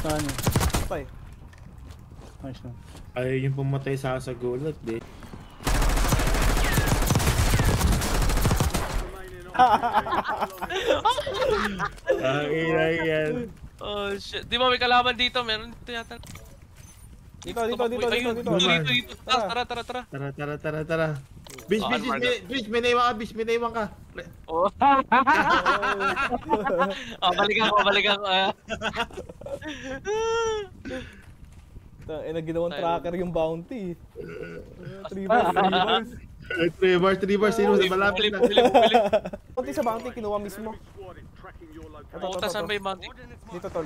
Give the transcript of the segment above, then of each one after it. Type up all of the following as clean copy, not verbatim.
sa ano. Patay. Nice na. Ay, yung pumatay sa gulat, di. Ay, yan. Oh shit. Di ba may kalaban dito? Meron dito yata. Dito. Tara. Tara. Bish, may naiwan ka. Oh. Balikan ko. Ginawang tracker yung bounty. 3 bars. 3 bars, sino sa malapit na. Bounty sa bounty, kinuha mismo. Puta, saan ba yung bounty? Dito, tol.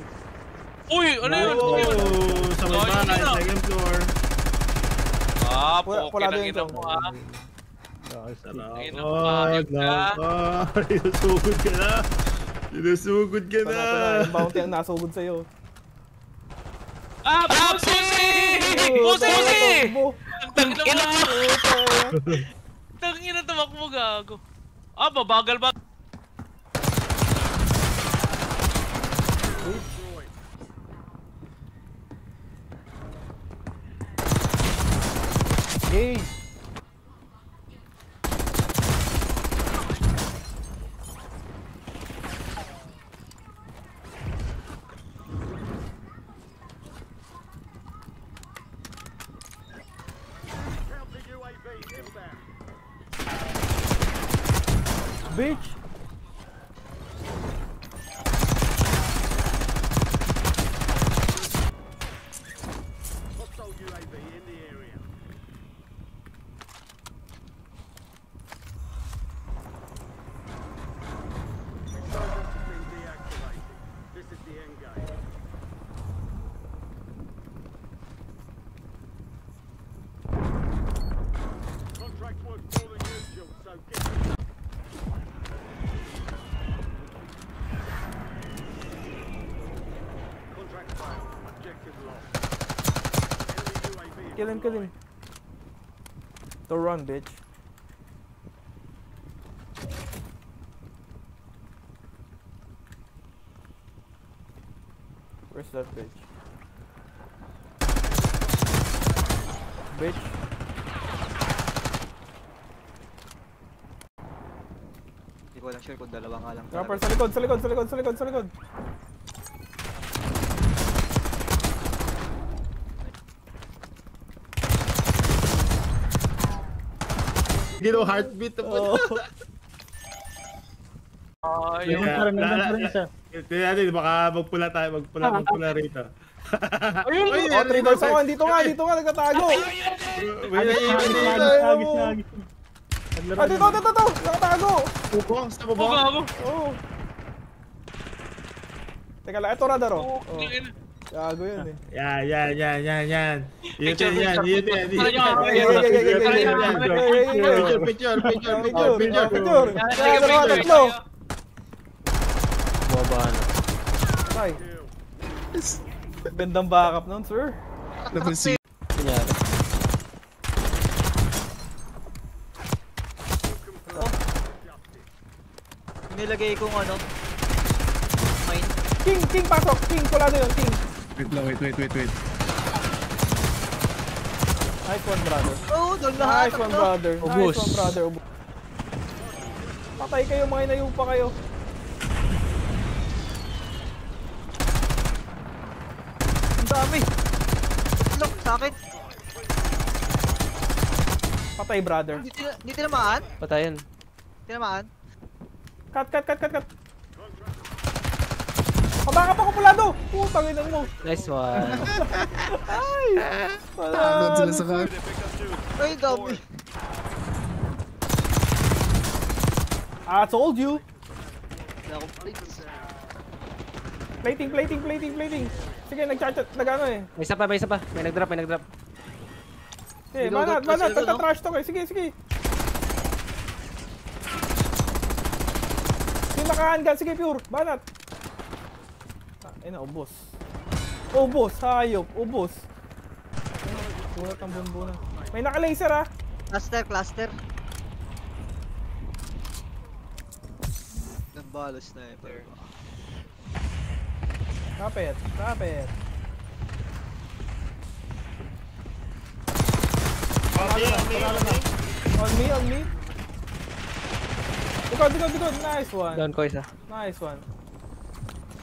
Uy! Ano yun? Sa may bahay, second floor. Pula doon Kinangin mo Sinusugod ka na. Yung bounty ang nasugod sa'yo. Pussy! Tangina mo! Tangina, tumakbo gago. Babagal ba? Yay! Bitch! Kill him. To run, bitch. Where's that bitch? Bitch. Hindi ko lang sure kung dalawa nga lang. Rapper, sa likod. Gino heartbeat na po. Yung parang nandun isa. Tingnan natin, baka magpula rito. Ayun! 3 bars ako, dito nga, nagtatago! Agis. Dito! Nakatago! Bubong, sa bubong. Oo. Teka lang, eto radar oh. Gago yun eh. Yan. Picture. Tatlo. Baba na. Ay. Gandang backup nun, sir. Kunyari. Nilagay kong ano. Mine. King, pasok. King, pula na yun, King. Wait. Nice one, brother. Oh, doon lahat. Nice one, brother. Ubus. Patay kayo, mga inayo pa kayo. Ang dami. Look, sa akin. Patay, brother. Hindi tinamaan? Patayan. Tinamaan? Cut. Pabaka pa ko pulado! Putang inang mo! Nice one. Ay! Takot sila sa car. Ay, dami. I told you! Plating. Plating! Sige, nag-ano eh. May isa pa. May nag-drop. Okay, banat, tagtatrash talk eh. Sige. Yung naka-handgun, sige pure, banat. Ayun na, ubos, hayop, ubos. Bunat ang bunbunan. May naka-laser ah. Cluster. Nagbalo sniper. Kapit, kapit. On me, on me. Likod. Nice one. Down ko isa. Nice one.